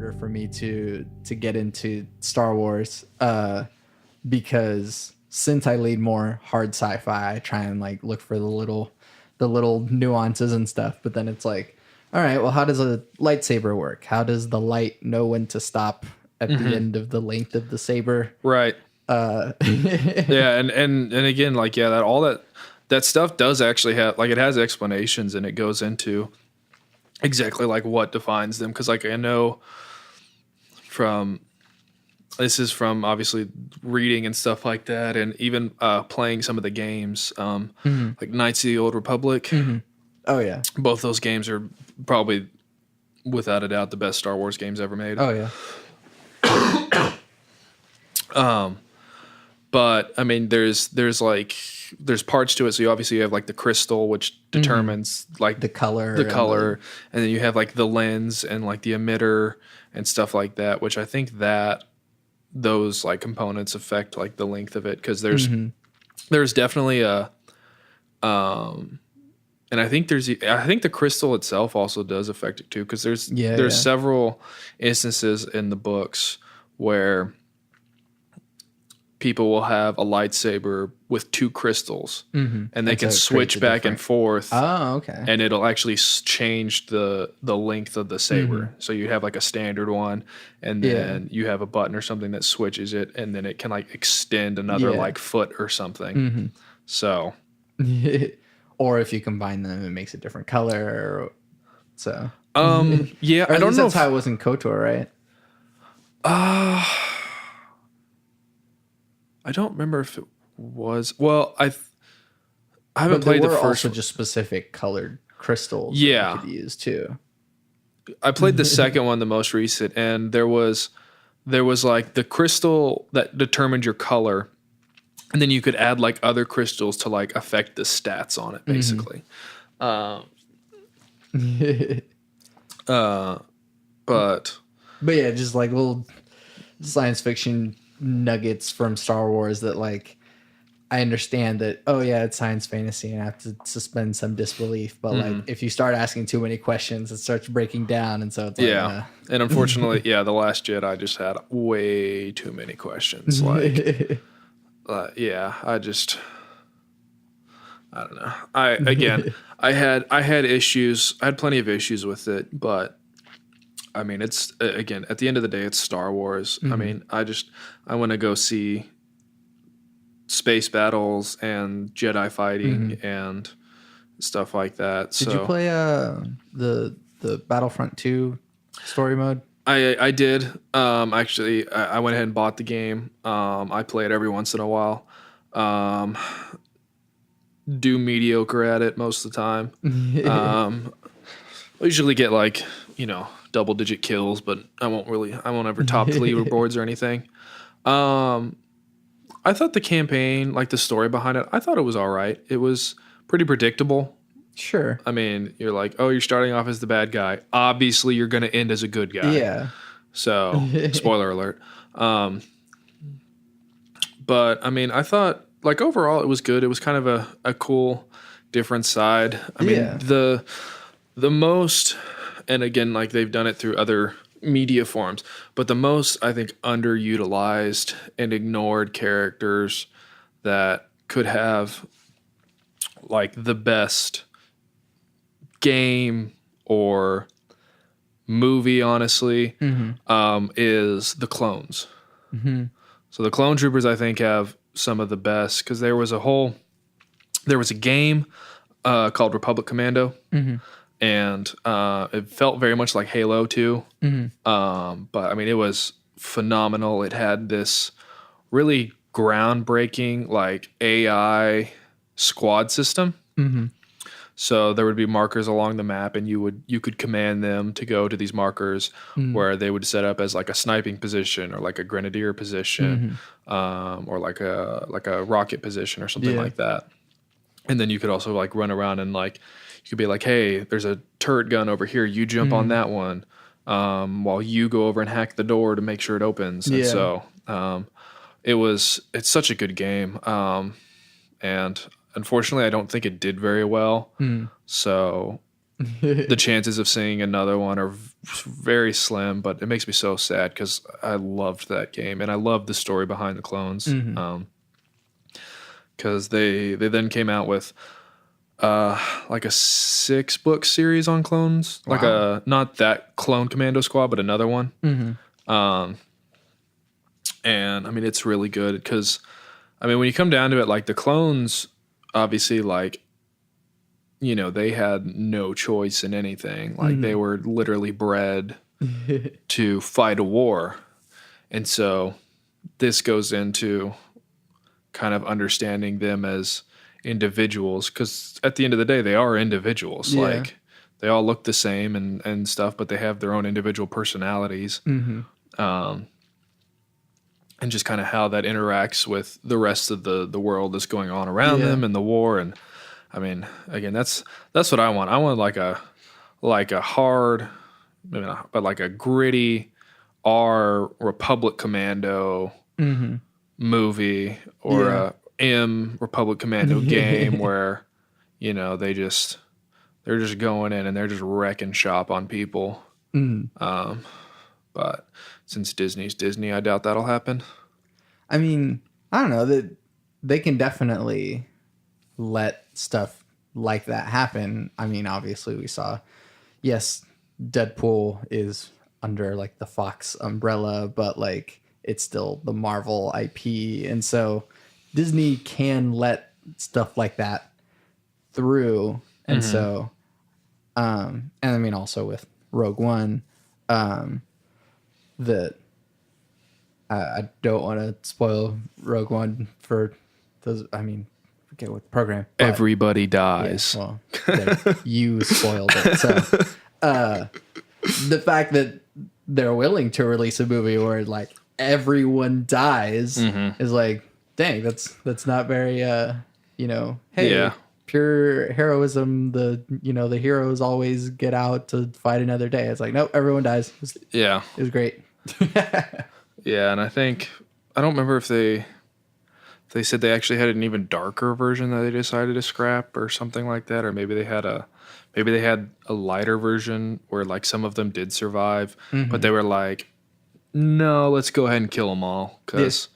harder for me to get into Star Wars because since I lead more hard sci-fi, I try and like look for the little nuances and stuff. But then it's like, all right, well, how does a lightsaber work? How does the light know when to stop at the end of the length of the saber? Right. Yeah, and again, like, yeah, that stuff does actually have, like, it has explanations, and it goes into exactly like what defines them. Because like I know this is from obviously reading and stuff like that, and even playing some of the games, like Knights of the Old Republic. Oh yeah. Both those games are probably, without a doubt, the best Star Wars games ever made. Oh yeah. But I mean, there's parts to it. So you obviously have like the crystal, which determines like the color, and then you have like the lens and like the emitter and stuff like that. Which I think that those like components affect like the length of it, because there's definitely a and I think the crystal itself also does affect it too, because there's several instances in the books where people will have a lightsaber with two crystals, and they can switch back and forth. Oh, okay. And it'll actually change the length of the saber. So you have like a standard one, and then you have a button or something that switches it, and then it can like extend another like foot or something. So, or if you combine them, it makes a different color. So, yeah, or I don't know. That's how it was in KOTOR, right? I don't remember if it was. Well, I haven't played the first. Also just specific colored crystals. Yeah, that you could use too. I played the second one, the most recent, and there was like the crystal that determined your color, and then you could add like other crystals to like affect the stats on it, basically. But yeah, just like little science fiction nuggets from Star Wars that like I understand that, oh yeah, it's science fantasy and I have to suspend some disbelief, but like if you start asking too many questions, it starts breaking down, and so it's like, and unfortunately, The Last Jedi just had way too many questions. Like, I don't know. I had issues. I had plenty of issues with it, but I mean, it's again, at the end of the day, it's Star Wars. I mean, I want to go see space battles and Jedi fighting and stuff like that. Did you play the Battlefront 2 story mode? I did. Actually, I went ahead and bought the game. I play it every once in a while. Do mediocre at it most of the time. I usually get like, double-digit kills, but I won't ever top the leaderboards or anything. I thought the campaign, like the story behind it, I thought it was all right. It was pretty predictable. Sure. I mean, you're like, oh, you're starting off as the bad guy. Obviously, you're going to end as a good guy. Yeah. So, spoiler alert. But, I mean, I thought, like, overall, it was good. It was kind of a cool, different side. I mean, the most... And again, like they've done it through other media forms, but the most, I think, underutilized and ignored characters that could have like the best game or movie, honestly, is the clones. So the Clone Troopers, I think, have some of the best, because there was a game called Republic Commando. And it felt very much like Halo 2. But I mean, it was phenomenal. It had this really groundbreaking like AI squad system. So there would be markers along the map, and you could command them to go to these markers where they would set up as like a sniping position or like a grenadier position, or like a rocket position or something like that. And then you could also like run around and like, you could be like, hey, there's a turret gun over here. You jump on that one while you go over and hack the door to make sure it opens. And so it's such a good game. And unfortunately, I don't think it did very well. So the chances of seeing another one are very slim, but it makes me so sad because I loved that game and I loved the story behind the clones. Because they then came out with like a 6-book series on clones, like not that Clone Commando Squad, but another one. And I mean, it's really good because I mean, when you come down to it, like the clones, obviously, like, you know, they had no choice in anything. Like they were literally bred to fight a war. And so this goes into kind of understanding them as individuals, because at the end of the day, they are individuals. Like they all look the same and stuff, but they have their own individual personalities. And just kind of how that interacts with the rest of the world that's going on around them and the war. And I mean, again, that's what I want. I want like a hard, maybe not, but like a gritty R Republic Commando movie or a M Republic Commando game where, you know, they're just going in and they're just wrecking shop on people. But since Disney's Disney, I doubt that'll happen. I mean, I don't know, that they can definitely let stuff like that happen. I mean, obviously we saw, yes, Deadpool is under like the Fox umbrella, but like it's still the Marvel IP. And so Disney can let stuff like that through. And so, and I mean, also with Rogue One, that I don't want to spoil Rogue One for those. I mean, forget what the program. Everybody dies. Yeah, well, you spoiled it. So the fact that they're willing to release a movie where like everyone dies is like, dang, that's not very you know, hey, pure heroism, the heroes always get out to fight another day. It's like, nope, everyone dies. It was great. Yeah, and I don't remember if they said they actually had an even darker version that they decided to scrap or something like that, or maybe they had a lighter version where like some of them did survive, but they were like, no, let's go ahead and kill them all, because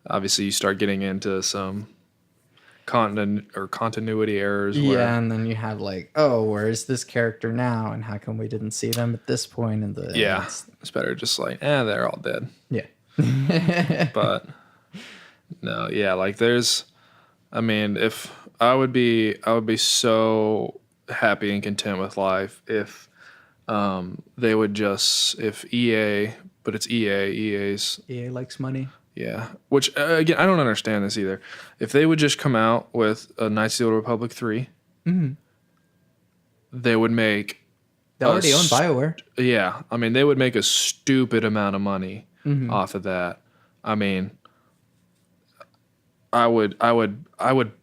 obviously you start getting into some continuity errors. Yeah, and then you have like, oh, where is this character now, and how come we didn't see them at this point in the it's better just like, they're all dead. But no, like there's, I mean, if I would be so happy and content with life if they would just, if EA, but it's EA's EA likes money. Yeah, which again, I don't understand this either. If they would just come out with a Knights of the Old Republic 3, they would make. They already own BioWare. Yeah, I mean, they would make a stupid amount of money off of that. I mean, I would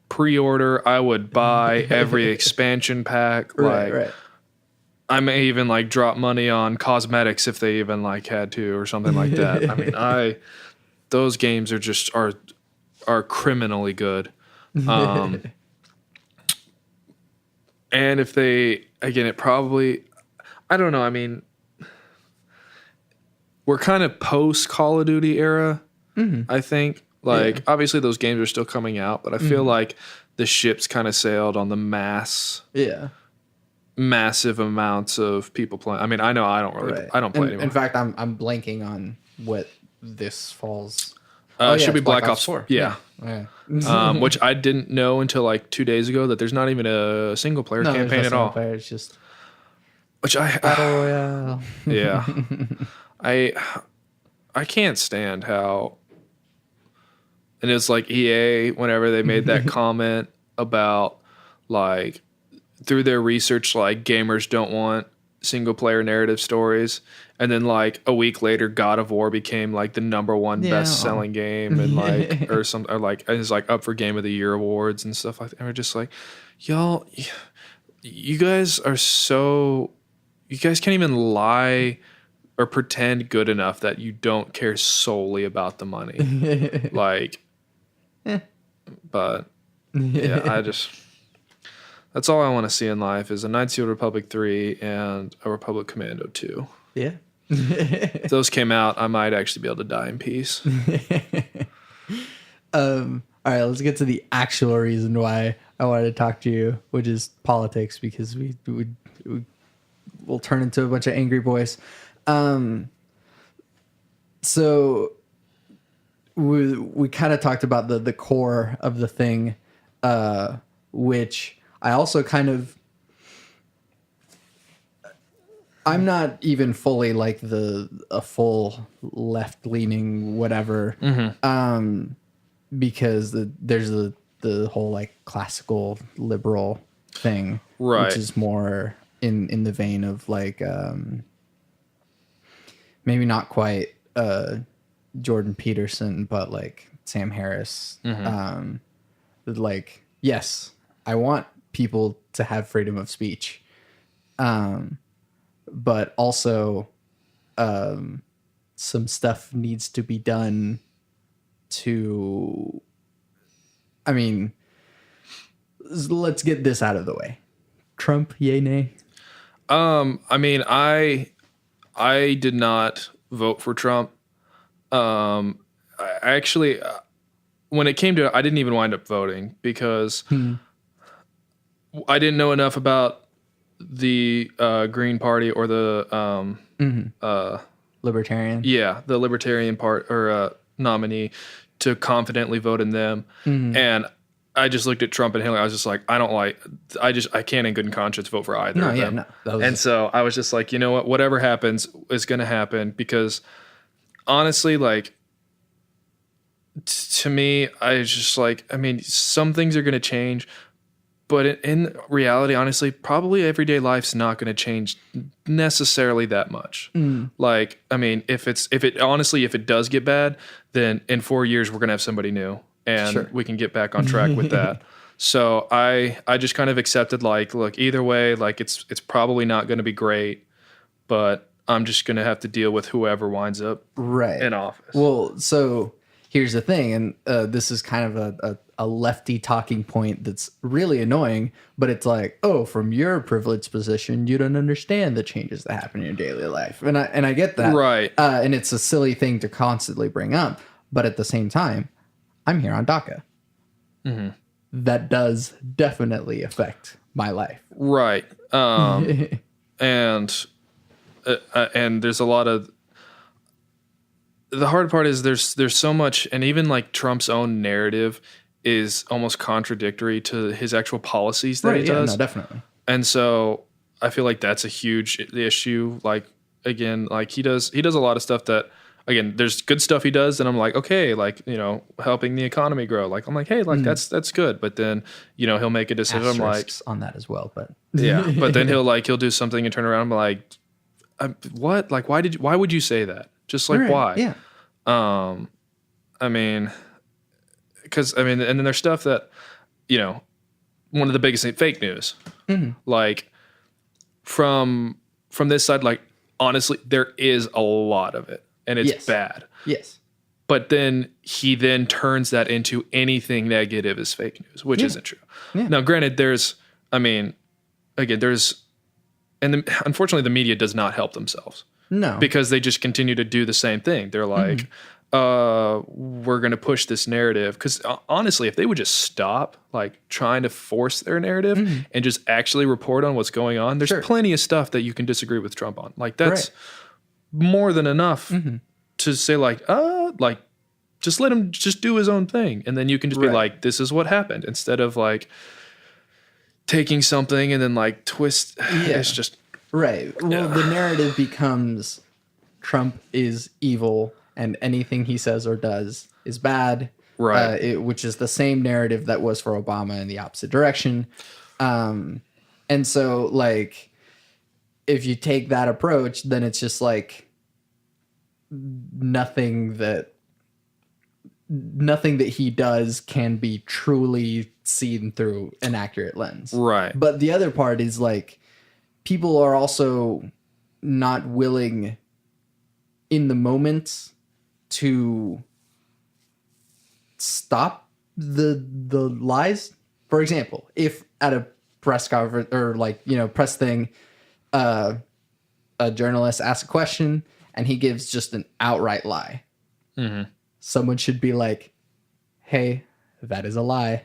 pre-order. I would buy every expansion pack. Right. I may even like drop money on cosmetics if they even like had to or something like that. I mean, those games are just are criminally good. And if they, again, it probably, I don't know. I mean, we're kind of post Call of Duty era, I think. Like, obviously those games are still coming out, but I feel like the ship's kind of sailed on the massive amounts of people playing. I mean, I know I don't play anymore. In fact, I'm blanking on what this falls. It should be Black Ops 4. Yeah. Which I didn't know until like 2 days ago that there's not even a single player campaign at all. It's just Battle Royale. Yeah. I can't stand how, and it's like EA, whenever they made that comment about like through their research, like gamers don't want single player narrative stories, and then like a week later God of War became like the #1 best selling game, and like or something, or like it's like up for Game of the Year awards and stuff like that. And we're just like, y'all, you guys can't even lie or pretend good enough that you don't care solely about the money. Like but yeah, That's all I want to see in life is a Knights of the Republic 3 and a Republic Commando 2. Yeah. If those came out, I might actually be able to die in peace. All right, let's get to the actual reason why I wanted to talk to you, which is politics, because we'll turn into a bunch of angry boys. So we kind of talked about the core of the thing, which I also kind of, I'm not even fully like a full left leaning whatever, because there's the whole like classical liberal thing, Right. which is more in the vein of like maybe not quite Jordan Peterson, but like Sam Harris. Like, yes, I want people to have freedom of speech, but also some stuff needs to be done to, I mean, let's get this out of the way. Trump, yay, nay? I mean, I did not vote for Trump. I actually, when it came to it, I didn't even wind up voting because I didn't know enough about the Green Party or the Libertarian. yeah, the Libertarian part or nominee to confidently vote in them. And I just looked at Trump and Hillary. I was just like, I can't in good conscience vote for either of them. And so I was just like, you know what, whatever happens is going to happen, because honestly, like, to me, I was just like, I mean, some things are going to change, but in reality, honestly, probably everyday life's not going to change necessarily that much. Like, I mean, if it does get bad, then in 4 years we're going to have somebody new, and we can get back on track with that. So I just kind of accepted, like, look, either way, like it's probably not going to be great, but I'm just going to have to deal with whoever winds up in office. Well, so here's the thing, and this is kind of a lefty talking point that's really annoying, but it's like, oh, from your privileged position, you don't understand the changes that happen in your daily life. And I get that. Right. And it's a silly thing to constantly bring up. But at the same time, I'm here on DACA. That does definitely affect my life. Right. And there's a lot of, the hard part is there's so much, and even like Trump's own narrative is almost contradictory to his actual policies that he does. No, definitely. And so I feel like that's a huge issue. Like, again, like he does a lot of stuff that, again, there's good stuff he does, and I'm like, okay, like, you know, helping the economy grow. Like, I'm like, hey, like that's good. But then, you know, he'll make a decision. I'm like, on that as well, but yeah. But then he'll do something and turn around and be like, what? Like, why would you say that? Just like, why? Yeah. I mean, because and then there's stuff that, you know, one of the biggest things, fake news. Like from this side, like, honestly, there is a lot of it, and it's bad. Yes. But then he turns that into anything negative as fake news, which isn't true. Yeah. Now, granted, unfortunately, the media does not help themselves. No. Because they just continue to do the same thing. They're like, we're going to push this narrative. Because honestly, if they would just stop like trying to force their narrative and just actually report on what's going on, there's plenty of stuff that you can disagree with Trump on. Like, that's more than enough to say like just let him just do his own thing. And then you can just be like, this is what happened, instead of like taking something and then like twist. It's just... Right. Well, the narrative becomes Trump is evil and anything he says or does is bad. Right. Which is the same narrative that was for Obama in the opposite direction. And so, like, if you take that approach, then it's just like nothing that he does can be truly seen through an accurate lens. Right. But the other part is like, people are also not willing in the moment to stop the lies. For example, if at a press conference or like, press thing, a journalist asks a question and he gives just an outright lie. Someone should be like, hey, that is a lie.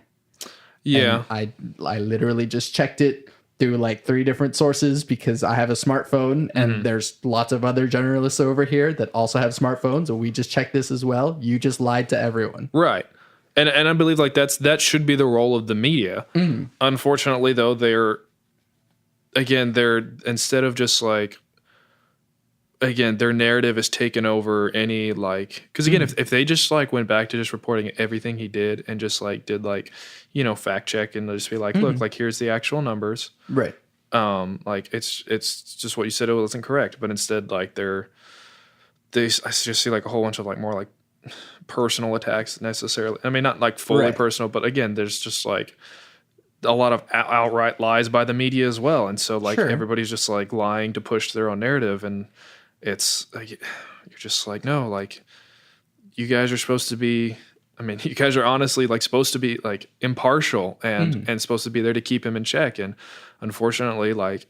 Yeah. And I literally just checked it through like 3 different sources because I have a smartphone and there's lots of other journalists over here that also have smartphones, and we just checked this as well. You just lied to everyone. Right. And I believe like that should be the role of the media. Unfortunately though, they're instead of just like, their narrative is taken over any like, because again, if they just like went back to just reporting everything he did and just like did like, fact check and just be like, look, like here's the actual numbers. Right. Like it's just what you said, it wasn't correct. But instead, like I just see like a whole bunch of like more like personal attacks necessarily. I mean, not like fully personal, but again, there's just like a lot of outright lies by the media as well. And so like everybody's just like lying to push their own narrative. And it's like, you're just like, no, like you guys are supposed to be, you guys are honestly like supposed to be like impartial and supposed to be there to keep him in check. And unfortunately, like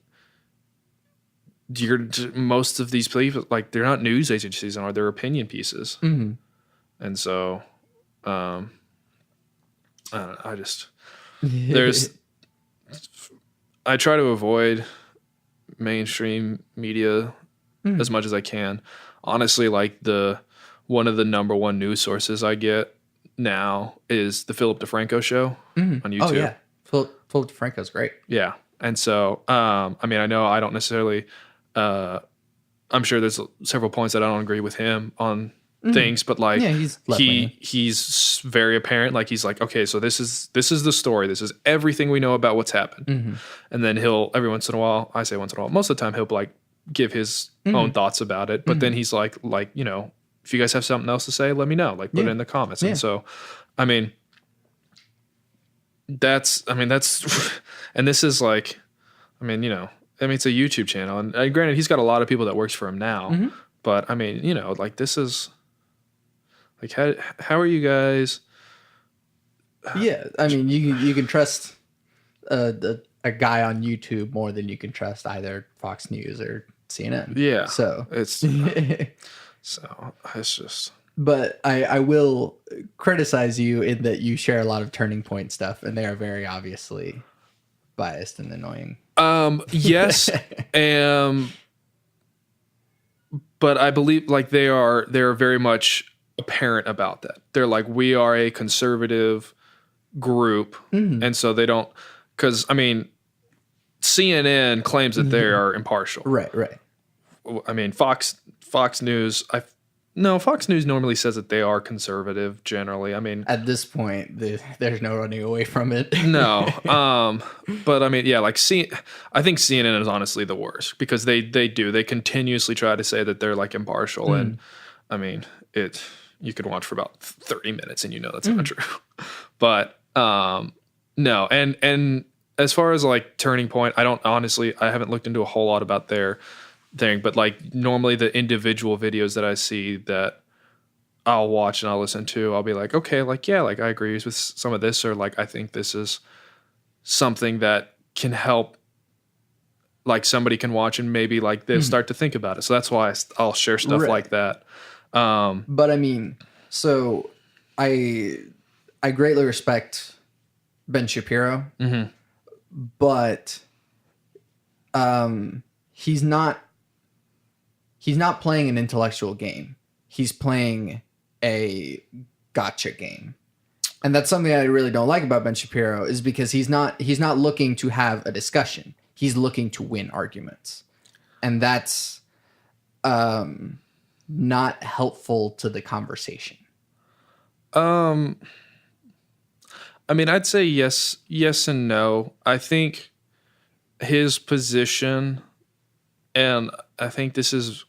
most of these people, like they're not news agencies anymore, they're opinion pieces. And so, I don't know, I try to avoid mainstream media as much as I can. Honestly, like one of the number one news sources I get now is the Philip DeFranco show on YouTube. Oh yeah, Philip DeFranco's great. Yeah, and so I know I don't necessarily. I'm sure there's several points that I don't agree with him on things, but like he's very apparent. Like he's like, okay, so this is the story. This is everything we know about what's happened. And then he'll every once in a while, I say once in a while, most of the time he'll like give his own thoughts about it. But then he's like, if you guys have something else to say, let me know. Like put it in the comments. And so, that's, and this is like, it's a YouTube channel, and granted, he's got a lot of people that works for him now. But like this is like how are you guys? Yeah, you can trust a guy on YouTube more than you can trust either Fox News or CNN. Yeah, so it's just. But I will criticize you in that you share a lot of Turning Point stuff, and they are very obviously biased and annoying. Yes, but I believe like they're very much apparent about that. They're like, we are a conservative group, and so they don't, because CNN claims that they are impartial. Right. Fox News. Fox News normally says that they are conservative generally. At this point, there's no running away from it. No. But like I think CNN is honestly the worst because they continuously try to say that they're like impartial, and you could watch for about 30 minutes and that's not true. But no, and as far as like Turning Point, I haven't looked into a whole lot about their thing, but like normally the individual videos that I see that I'll watch and I'll listen to, I'll be like, okay, like, yeah, like I agree with some of this, or like I think this is something that can help, like somebody can watch and maybe like they'll start to think about it. So that's why I'll share stuff like that. But so I greatly respect Ben Shapiro, but he's not playing an intellectual game. He's playing a gotcha game. And that's something I really don't like about Ben Shapiro, is because he's not looking to have a discussion. He's looking to win arguments. And that's not helpful to the conversation. I'd say yes and no. I think his position, and I think this is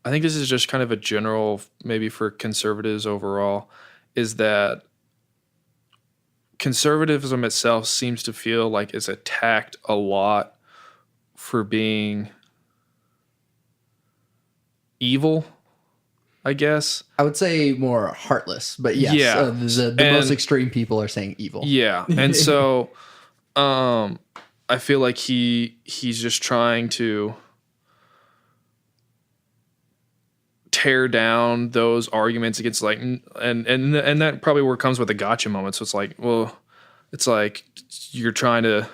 just kind of a general, maybe for conservatives overall, is that conservatism itself seems to feel like it's attacked a lot for being evil, I guess. I would say more heartless, but yes, the most extreme people are saying evil. Yeah. And so, I feel like he's just trying to tear down those arguments against like, and that probably where it comes with the gotcha moment. So it's like, well, it's like you're trying to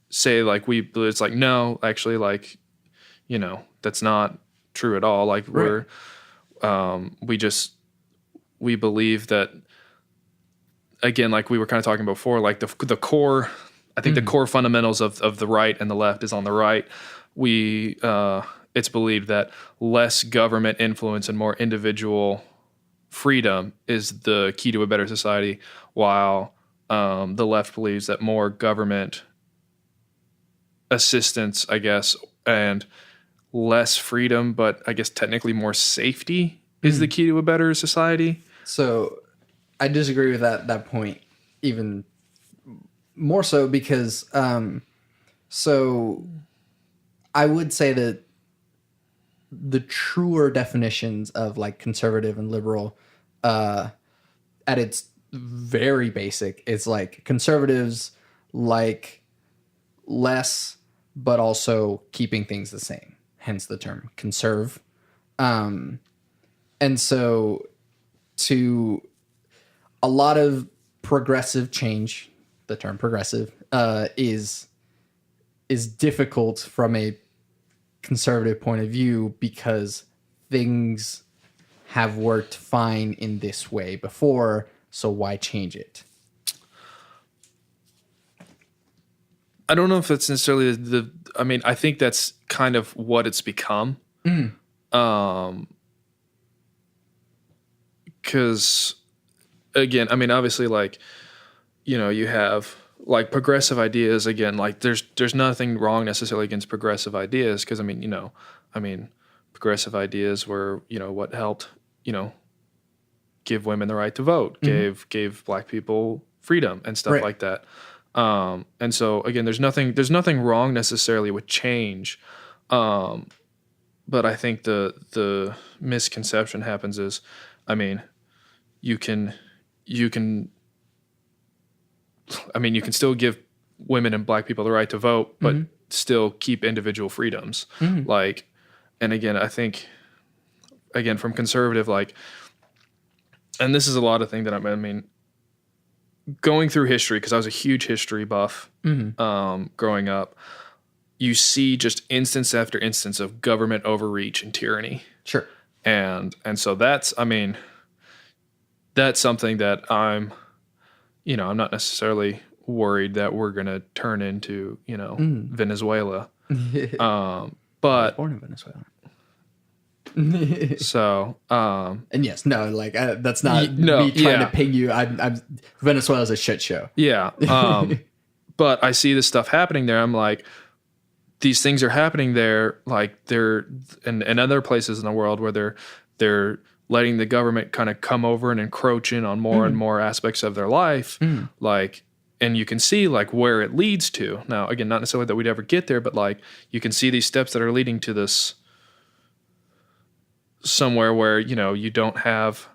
say like it's like, no, actually, like, you know, that's not true at all. Like Right. we believe that, again, like we were kind of talking before, like the core, I think the core fundamentals of the right and the left is on the right. It's believed that less government influence and more individual freedom is the key to a better society, while the left believes that more government assistance, I guess, and less freedom, but I guess technically more safety is the key to a better society. So I disagree with that point even more so because so I would say that the truer definitions of like conservative and liberal at its very basic is like conservatives like less but also keeping things the same, hence the term conserve. And so to a lot of progressive change, the term progressive is difficult from a conservative point of view because things have worked fine in this way before, so why change it? I don't know if it's necessarily I mean, I think that's kind of what it's become. Because again, I mean, obviously, like, you know, you have like progressive ideas. Again, like there's nothing wrong necessarily against progressive ideas, because I mean, you know, progressive ideas were, you know, what helped, you know, give women the right to vote, gave black people freedom and stuff like that. And so again, there's nothing wrong necessarily with change. But I think the misconception happens is, I mean, you can still give women and black people the right to vote, but still keep individual freedoms. Like, and again, I think, again, from conservative, like, and this is a lot of thing that I mean, going through history, because I was a huge history buff growing up, you see just instance after instance of government overreach and tyranny. Sure. And so that's something that I'm not necessarily worried that we're going to turn into, Venezuela. But born in Venezuela. So, and yes, no, like that's not me trying to ping you. I'm Venezuela's a shit show. Yeah. But I see this stuff happening there. I'm like, these things are happening there. Like they're in other places in the world where they're letting the government kind of come over and encroach in on more and more aspects of their life. Like, and you can see like where it leads to. Now, again, not necessarily that we'd ever get there, but like you can see these steps that are leading to this somewhere where, you don't have,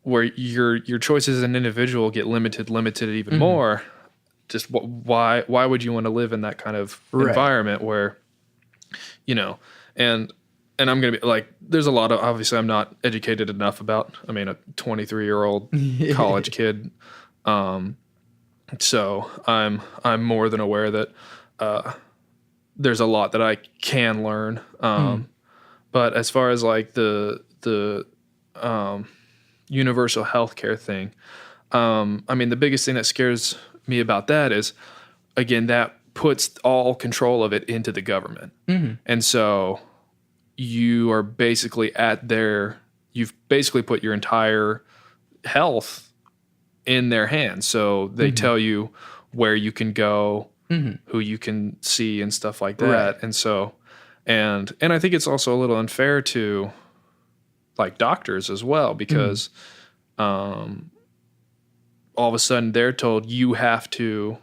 where your choices as an individual get limited even more. Just why would you want to live in that kind of environment where, and I'm going to be like, there's a lot of, obviously I'm not educated enough about, a 23-year-old college kid. So I'm more than aware that, there's a lot that I can learn. But as far as like the universal healthcare thing, the biggest thing that scares me about that is, again, that puts all control of it into the government. And so you are basically you've basically put your entire health in their hands. So they tell you where you can go, who you can see and stuff like that. Right. And so, and I think it's also a little unfair to like doctors as well, because, all of a sudden they're told you have to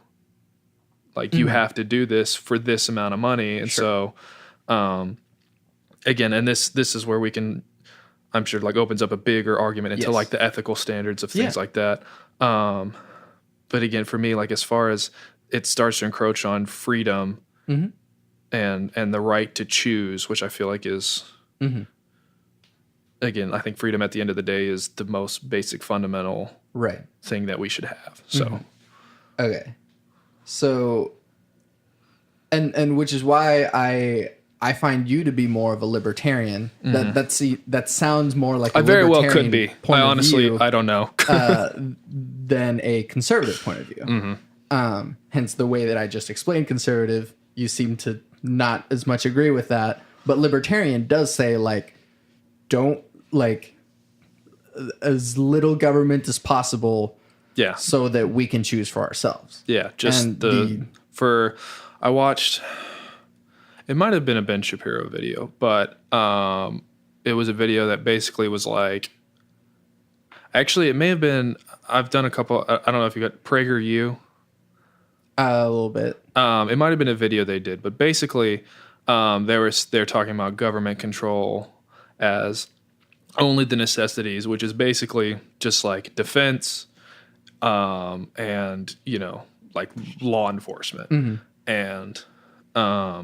do this for this amount of money. And so, again, and this is where we can, I'm sure, like opens up a bigger argument into like the ethical standards of things like that. But again, for me, like as far as it starts to encroach on freedom and the right to choose, which I feel like is, again, I think freedom at the end of the day is the most basic fundamental thing that we should have. So, okay. So, and which is why I find you to be more of a libertarian. That sounds more like I a very libertarian well could be. point I of honestly, view, I don't know. than a conservative point of view. Hence the way that I just explained conservative, you seem to not as much agree with that. But libertarian does say like, don't like as little government as possible. Yeah. So that we can choose for ourselves. Yeah. Just I watched, it might have been a Ben Shapiro video, but it was a video that basically was like, actually, it may have been, I've done a couple, I don't know if you got PragerU. A little bit. It might have been a video they did, but basically they're talking about government control as only the necessities, which is basically just like defense and, you know, like law enforcement. And I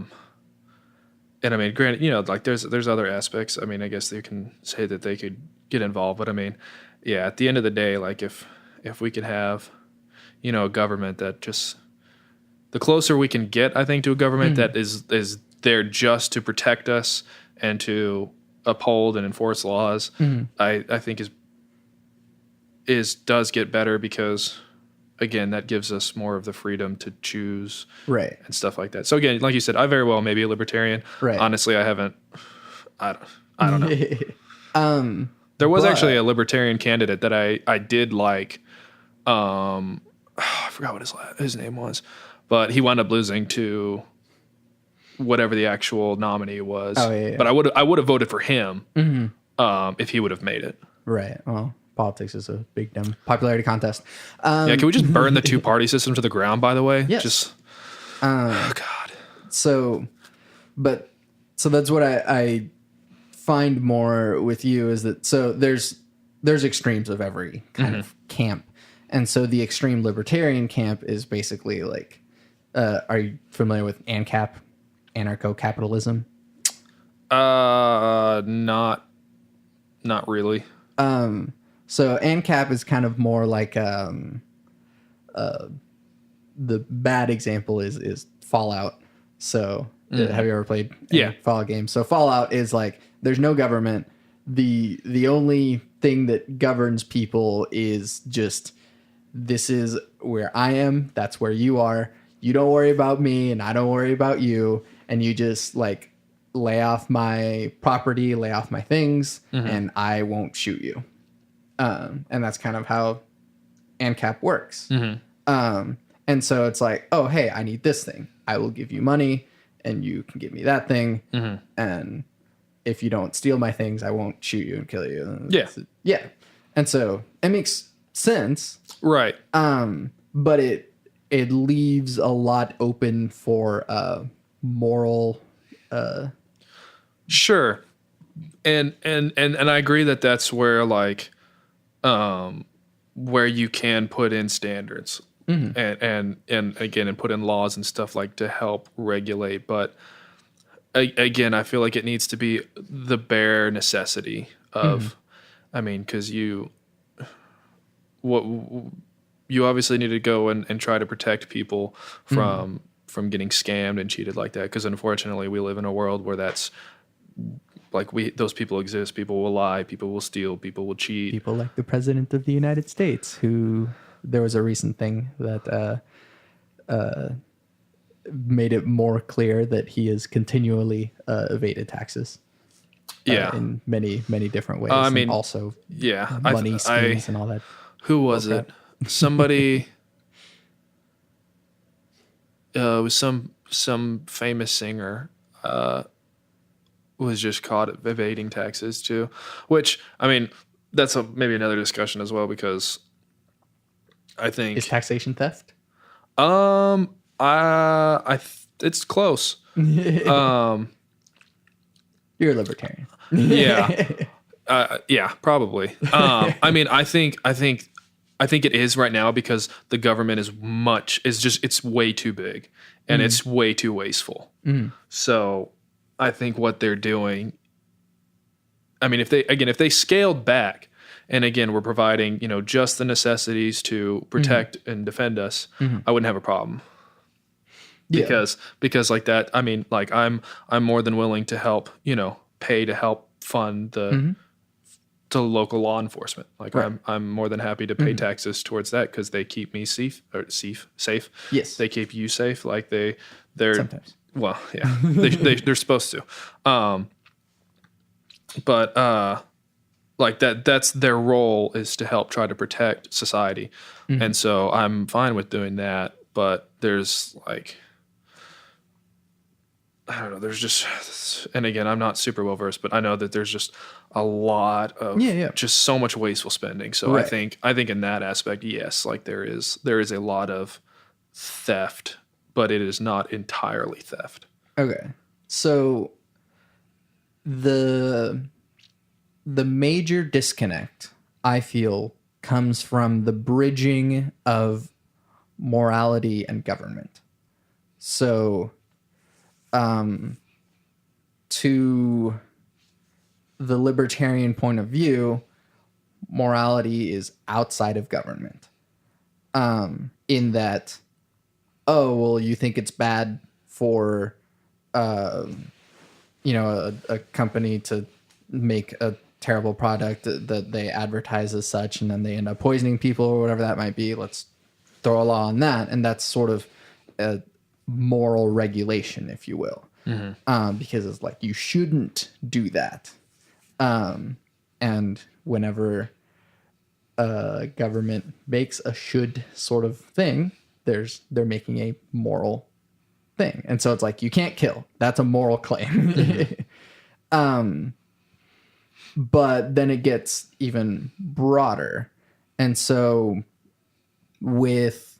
mean, granted, you know, like there's other aspects. I mean, I guess they can say that they could get involved, but I mean, yeah, at the end of the day, like if we could have, you know, a government that just, the closer we can get, I think, to a government that is there just to protect us and to uphold and enforce laws, I think does get better because, again, that gives us more of the freedom to choose and stuff like that. So again, like you said, I very well may be a libertarian. Honestly, I haven't. I don't know. There was actually a libertarian candidate that I did like. I forgot what his name was, but he wound up losing to whatever the actual nominee was. But I would have voted for him if he would have made it. Right. Well, politics is a big dumb popularity contest. Yeah, can we just burn the two-party system to the ground, by the way? Yes. Just, God. So that's what I find more with you is that, so there's extremes of every kind of camp. And so the extreme libertarian camp is basically like, are you familiar with ANCAP, anarcho-capitalism? Not really. So ANCAP is kind of more like the bad example is Fallout. So have you ever played Fallout games? So Fallout is like there's no government. The only thing that governs people is just this is where I am, that's where you are. You don't worry about me and I don't worry about you, and you just like lay off my property, lay off my things, and I won't shoot you. And that's kind of how ANCAP works. And so it's like, oh, hey, I need this thing. I will give you money and you can give me that thing. And if you don't steal my things, I won't shoot you and kill you. Yeah. And so it makes sense. Right. But it leaves a lot open for moral. Sure. And I agree that that's where like, where you can put in standards and again, and put in laws and stuff like to help regulate. But again, I feel like it needs to be the bare necessity of, I mean, cause you obviously need to go and try to protect people from getting scammed and cheated like that. Cause unfortunately we live in a world where that's, like those people exist. People will lie. People will steal. People will cheat. People like the president of the United States, who there was a recent thing that made it more clear that he has continually evaded taxes. In many, many different ways. I mean, and also money schemes and all that. Who was it? Somebody. It was some famous singer. Was just caught evading taxes too, which I mean that's maybe another discussion as well, because I think is taxation theft. It's close. You're a libertarian. Yeah, yeah, probably. I mean, I think I think it is right now because the government it's way too big and it's way too wasteful. So I think what they're doing, I mean, if they scaled back and again, we're providing, just the necessities to protect and defend us, I wouldn't have a problem. Because like that, I mean, like I'm more than willing to help, pay to help fund to local law enforcement. Like right. I'm more than happy to pay taxes towards that because they keep me safe. Yes. They keep you safe. Like they're sometimes. Well, yeah, they're supposed to. But like that's their role is to help try to protect society. And so I'm fine with doing that. But there's like, I don't know, there's just, and again, I'm not super well versed, but I know that there's just a lot of just so much wasteful spending. So right. I think in that aspect, yes, like there is a lot of theft, but it is not entirely theft. Okay. So the major disconnect, I feel, comes from the bridging of morality and government. So to the libertarian point of view, morality is outside of government. In that, oh, well, you think it's bad for, a company to make a terrible product that they advertise as such, and then they end up poisoning people or whatever that might be. Let's throw a law on that. And that's sort of a moral regulation, if you will. Because it's like, you shouldn't do that. And whenever government makes a should sort of thing, they're making a moral thing. And so it's like, you can't kill. That's a moral claim. But then it gets even broader. And so with,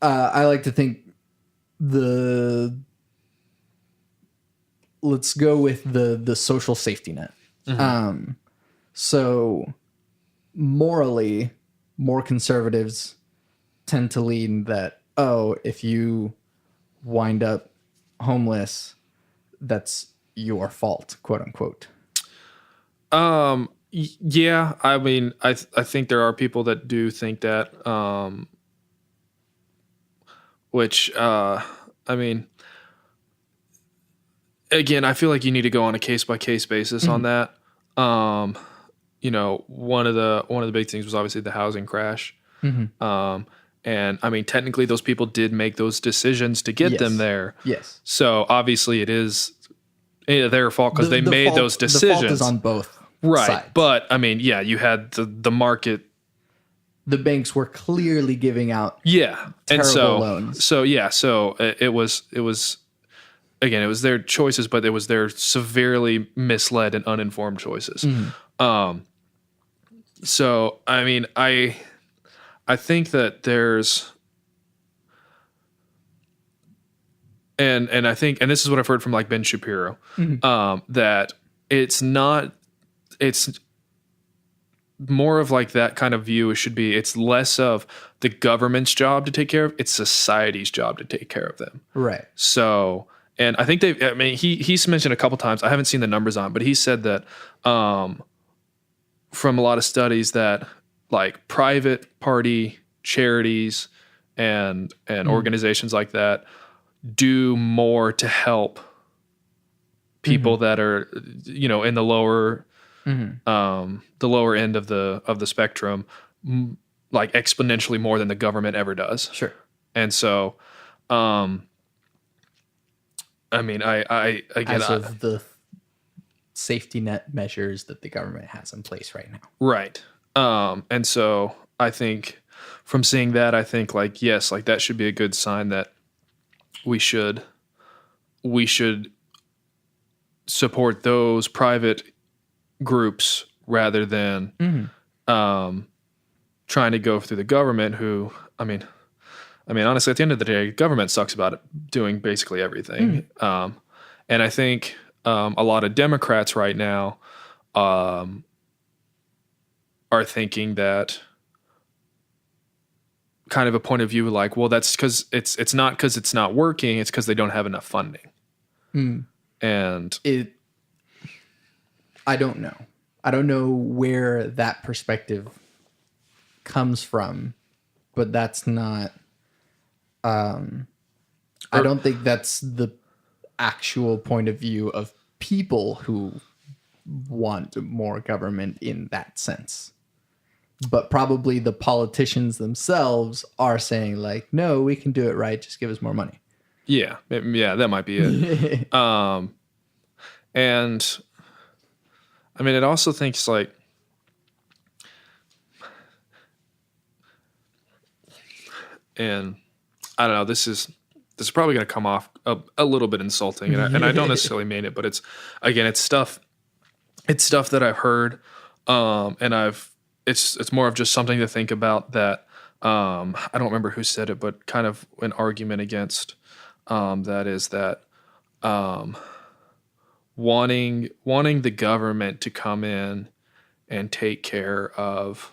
I like to think let's go with the social safety net. So morally, more conservatives tend to lean that, oh, if you wind up homeless, that's your fault, quote unquote. Yeah, I mean, I think there are people that do think that, which, I mean, again, I feel like you need to go on a case by case basis on that. One of the big things was obviously the housing crash. And I mean, technically those people did make those decisions to get them there. Yes. So obviously it is their fault because they made those decisions. The fault is on both sides. But I mean, yeah, you had the market. The banks were clearly giving out terrible loans. So it was again, it was their choices, but it was their severely misled and uninformed choices. So I mean, I think that there's and I think, and this is what I've heard from like Ben Shapiro, that it's more of like that kind of view. It should be, it's less of the government's job to take care of, it's society's job to take care of them. Right. So, and I think he's mentioned a couple times, I haven't seen the numbers on, but he said that from a lot of studies that like private party charities and organizations like that do more to help people that are, in the lower, the lower end of the spectrum, like exponentially more than the government ever does. Sure. And so, I mean, I again, as of the safety net measures that the government has in place right now. Right. And so I think from seeing that, I think like, yes, like that should be a good sign that we should support those private groups rather than trying to go through the government who, I mean, honestly, at the end of the day, government sucks about it doing basically everything. And I think a lot of Democrats right now are thinking that kind of a point of view like, well, that's because it's not because it's not working, it's because they don't have enough funding. And I don't know. I don't know where that perspective comes from, but that's not. I don't think that's the actual point of view of people who want more government in that sense. But probably the politicians themselves are saying like, no, we can do it right. Just give us more money. Yeah, that might be it. And I mean, it also thinks like, and I don't know, this is probably going to come off a little bit insulting, and I don't necessarily mean it, but it's stuff that I've heard, and it's more of just something to think about that. I don't remember who said it, but kind of an argument against that is that wanting the government to come in and take care of,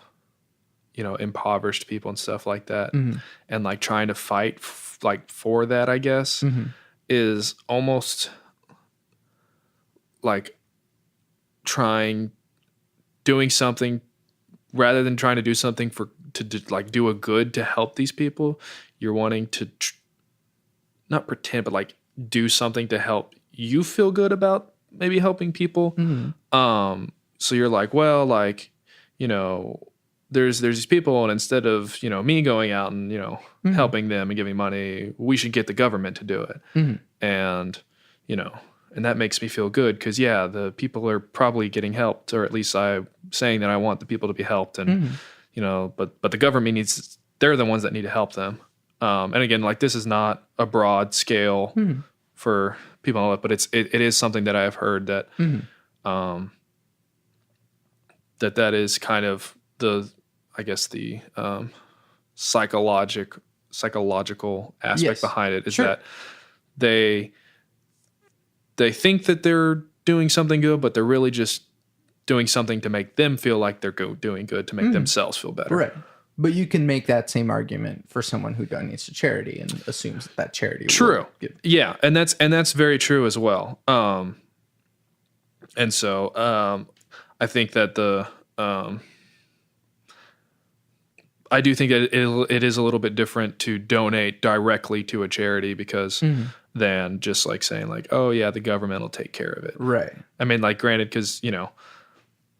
you know, impoverished people and stuff like that, and like trying to fight for that, I guess, is almost like doing something rather than trying to do something to like do a good to help these people. You're wanting to not pretend, but like do something to help you feel good about maybe helping people. So you're like, well, like, you know, there's these people, and instead of, you know, me going out and, you know, helping them and giving money, we should get the government to do it. And, you know, and that makes me feel good because, yeah, the people are probably getting helped, or at least I'm saying that I want the people to be helped. And, you know, but the government they're the ones that need to help them. And again, like, this is not a broad scale for people, but it is something that I have heard that, that is kind of the psychological aspect behind it is that they think that they're doing something good, but they're really just doing something to make them feel like they're doing good, to make themselves feel better. Right. But you can make that same argument for someone who donates to charity and assumes that charity True. will give. Yeah, and that's very true as well. And so I think that I do think that it is a little bit different to donate directly to a charity because than just like saying like, oh yeah, the government will take care of it. Right. I mean, like, granted, because, you know,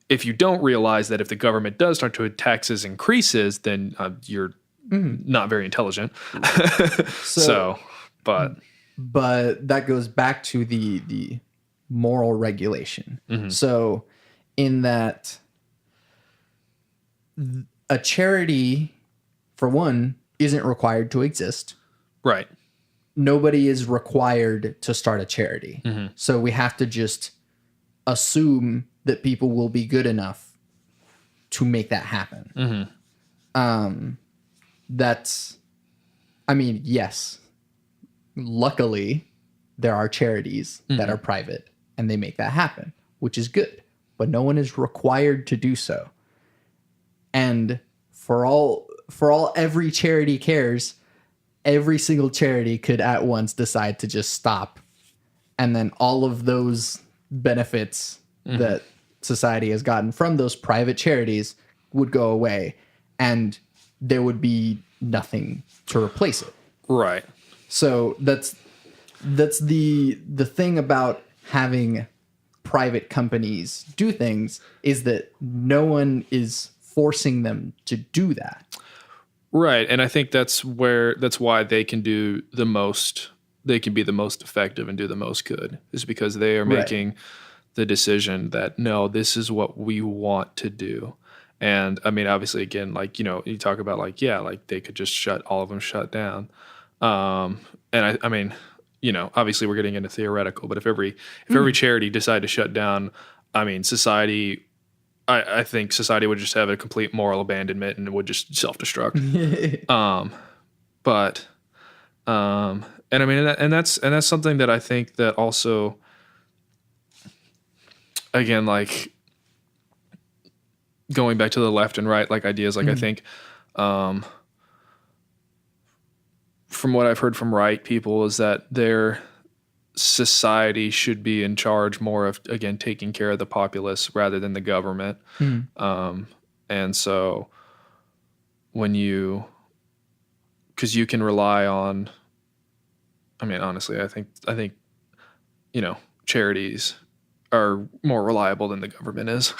if you don't realize that if the government does start to taxes increases, then you're not very intelligent. But that goes back to the moral regulation. So in that, a charity, for one, isn't required to exist. Right. Nobody is required to start a charity. So we have to just assume that people will be good enough to make that happen. I mean, yes, luckily there are charities that are private and they make that happen, which is good, but no one is required to do so. And for all every charity cares, every single charity could at once decide to just stop. And then all of those benefits that society has gotten from those private charities would go away, and there would be nothing to replace it. Right. So that's the thing about having private companies do things, is that no one is forcing them to do that. Right. And I think that's why they can do the most, they can be the most effective and do the most good, is because they are making the decision that, no, this is what we want to do. And I mean, obviously, again, like, you know, you talk about like, yeah, like they could just all of them shut down. And I mean, you know, obviously we're getting into theoretical, but if every charity decided to shut down, I mean, society, I think society would just have a complete moral abandonment and it would just self-destruct. And I mean, and that's something that I think that also, again, like, going back to the left and right, like ideas, like I think, from what I've heard from right people is that their society should be in charge more of, again, taking care of the populace rather than the government. And so because you can rely on, I mean, honestly, I think, charities are more reliable than the government is.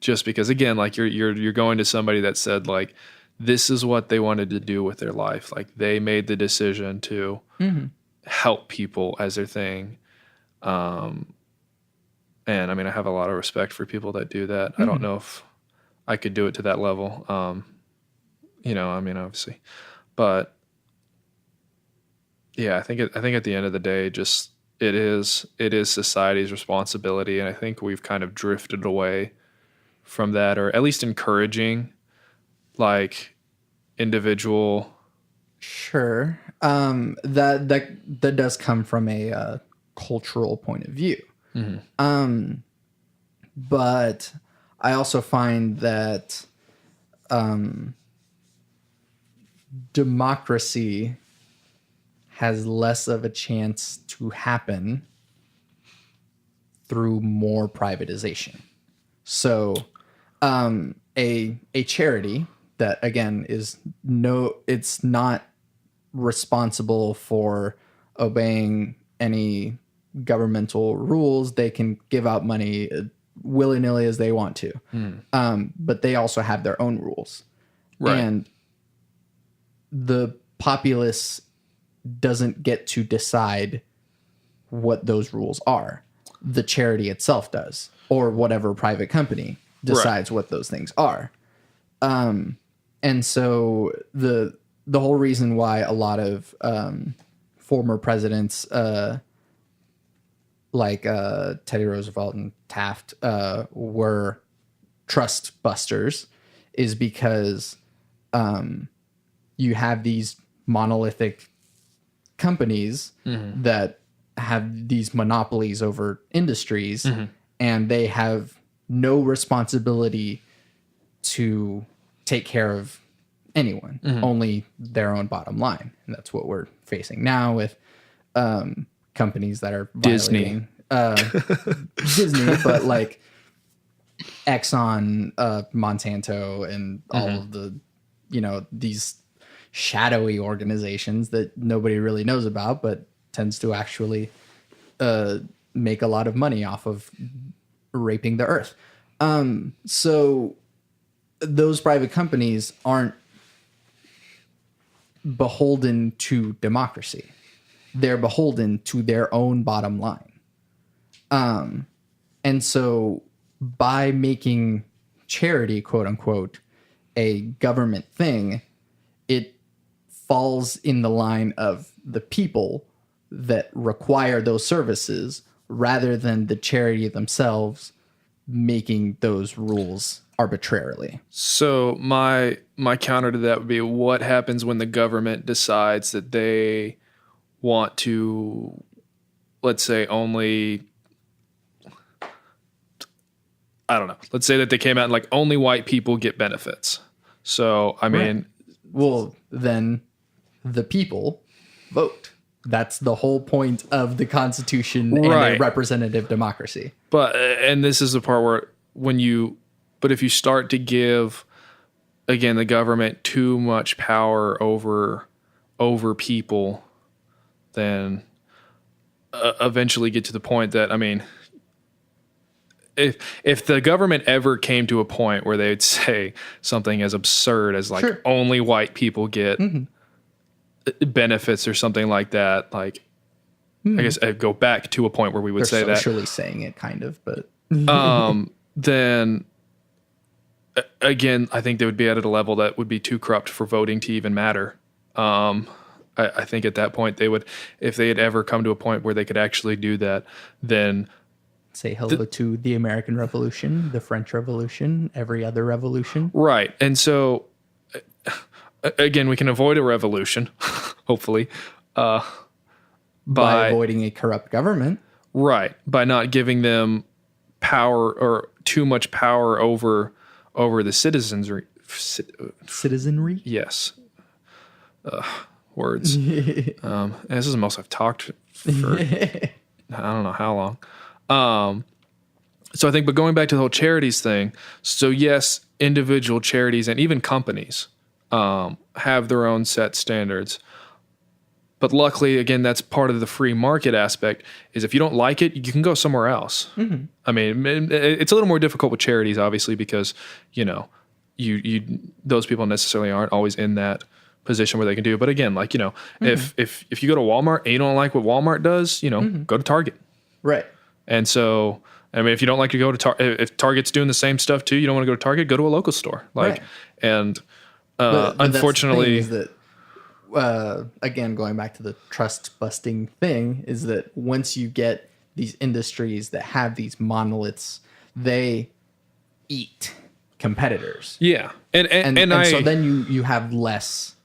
Just because, again, like you're going to somebody that said like, this is what they wanted to do with their life. Like they made the decision to help people as their thing. And I mean, I have a lot of respect for people that do that. I don't know if I could do it to that level. I mean, obviously, but yeah, I think at the end of the day, just it is society's responsibility. And I think we've kind of drifted away from that, or at least encouraging like individual. Sure. That does come from a cultural point of view. But I also find that democracy has less of a chance to happen through more privatization. So a charity that, again, it's not responsible for obeying any governmental rules. They can give out money willy-nilly as they want to. But they also have their own rules. Right. And the populace doesn't get to decide what those rules are. The charity itself does, or whatever private company decides what those things are. And so the whole reason why a lot of former presidents like Teddy Roosevelt and Taft were trust busters is because you have these monolithic companies that have these monopolies over industries, and they have no responsibility to take care of anyone, only their own bottom line. And that's what we're facing now with companies that are violating Disney, but like Exxon, Monsanto, and all of the, these shadowy organizations that nobody really knows about, but tends to actually make a lot of money off of raping the earth. So those private companies aren't beholden to democracy. They're beholden to their own bottom line. And so by making charity, quote unquote, a government thing, it falls in the line of the people that require those services rather than the charity themselves making those rules arbitrarily. So my counter to that would be, what happens when the government decides that they want to, let's say, only, I don't know, let's say that they came out and like only white people get benefits. So, I mean, well, then the people vote. That's the whole point of the Constitution and a representative democracy. But, and this is the part where but if you start to give, again, the government too much power over people, then eventually get to the point that, I mean, if the government ever came to a point where they'd say something as absurd as like only white people get benefits or something like that, like I guess I'd go back to a point where we would say that. They're socially saying it, kind of, but then again, I think they would be at a level that would be too corrupt for voting to even matter. I think at that point they would, if they had ever come to a point where they could actually do that, then say hello to the American Revolution, the French Revolution, every other revolution. Right. And so, again, we can avoid a revolution, hopefully, by avoiding a corrupt government. Right. By not giving them power or too much power over the citizenry. Citizenry. Yes. Words. And this is the most I've talked for I don't know how long. So I think, but going back to the whole charities thing, so yes, individual charities and even companies have their own set standards. But luckily, again, that's part of the free market aspect, is if you don't like it, you can go somewhere else. Mm-hmm. I mean, it's a little more difficult with charities, obviously, because, you know, you those people necessarily aren't always in that position where they can do it. But again, like, you know, if you go to Walmart and you don't like what Walmart does, you know, go to Target. Right. And so, I mean, if you don't like to go to if Target's doing the same stuff too, you don't want to go to Target, go to a local store. Like, right. And but unfortunately, that's the thing, is that again, going back to the trust busting thing, is that once you get these industries that have these monoliths, they eat competitors. Yeah. And so then you have less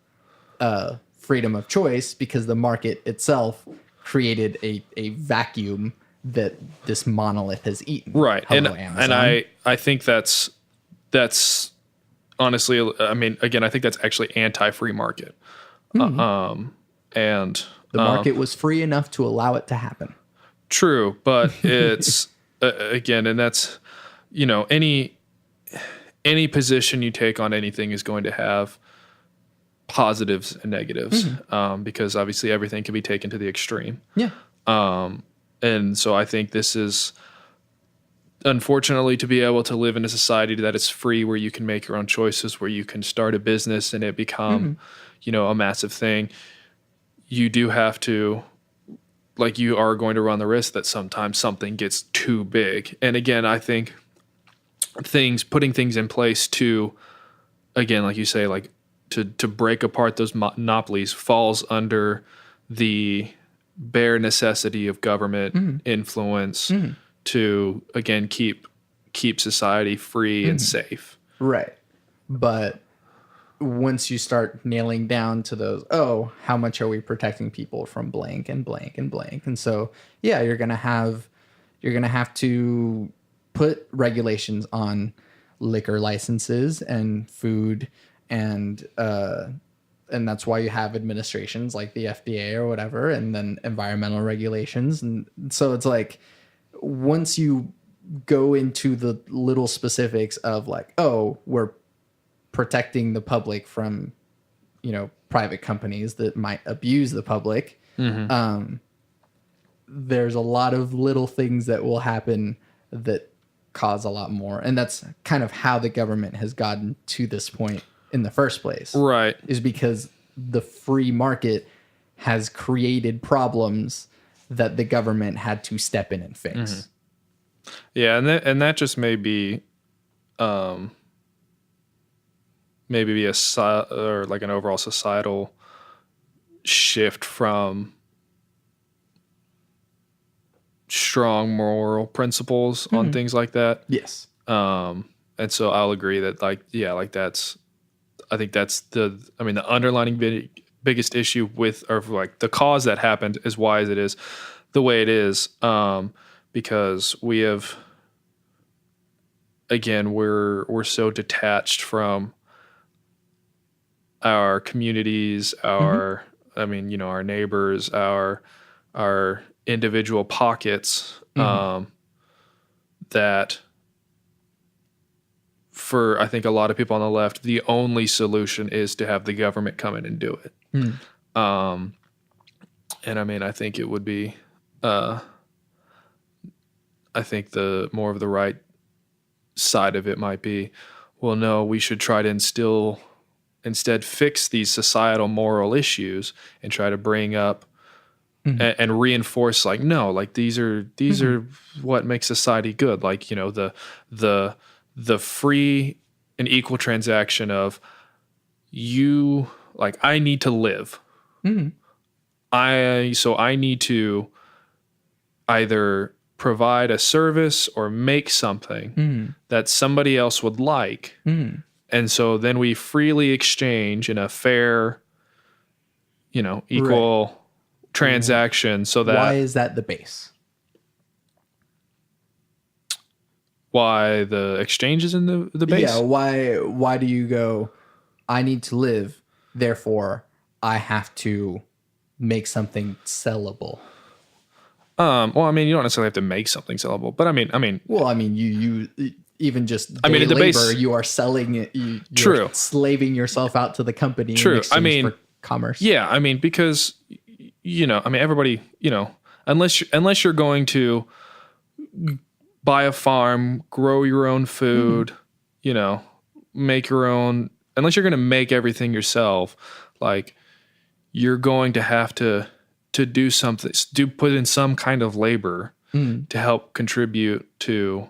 freedom of choice, because the market itself created a vacuum that this monolith has eaten. Right. Hello, and I think that's honestly, I mean, again, I think that's actually anti-free market. Mm-hmm. And the market was free enough to allow it to happen. True. But it's again, and that's, you know, any position you take on anything is going to have positives and negatives, because obviously everything can be taken to the extreme. Yeah. And so I think this is, unfortunately, to be able to live in a society that is free, where you can make your own choices, where you can start a business and it become, you know, a massive thing. You do have to, like, you are going to run the risk that sometimes something gets too big. And again, I think putting things in place to, again, like you say, like to break apart those monopolies falls under the bare necessity of government influence to, again, keep society free and safe. Right. But once you start nailing down to those, how much are we protecting people from blank and blank and blank? And so, yeah, you're going to have to put regulations on liquor licenses and food, and that's why you have administrations like the FDA or whatever, and then environmental regulations. And so it's like, once you go into the little specifics of like, we're protecting the public from, you know, private companies that might abuse the public, there's a lot of little things that will happen that cause a lot more. And that's kind of how the government has gotten to this point in the first place. Right. Is because the free market has created problems that the government had to step in and fix. Yeah, and that just may be maybe or like an overall societal shift from strong moral principles on things like that. Yes. And so I'll agree that, like, yeah, like I think that's the underlining biggest issue with, or like the cause that happened is why it is the way it is. Because we have, again, we're so detached from our communities, our our neighbors, our individual pockets, that for, I think, a lot of people on the left, the only solution is to have the government come in and do it. And I mean, I think it would be, I think the more of the right side of it might be, well, no, we should try to instead fix these societal moral issues and try to bring up and reinforce, like, no, like these are what makes society good. Like, you know, the free and equal transaction of you, like, I need to live. I need to either provide a service or make something that somebody else would like. And so then we freely exchange in a fair, you know, equal transaction. So that, why is that the base? why the exchange is in the base. Yeah, why do you go, I need to live, therefore I have to make something sellable? Well, I mean, you don't necessarily have to make something sellable, but I mean, Well, I mean, you even just day I mean, at the labor, base- you are selling it. You're True. slaving yourself out to the company True. in exchange I mean, for commerce. yeah, I mean, because I mean, everybody, unless you're going to buy a farm, grow your own food, make your own, unless you're going to make everything yourself, like you're going to have to do something, put in some kind of labor to help contribute to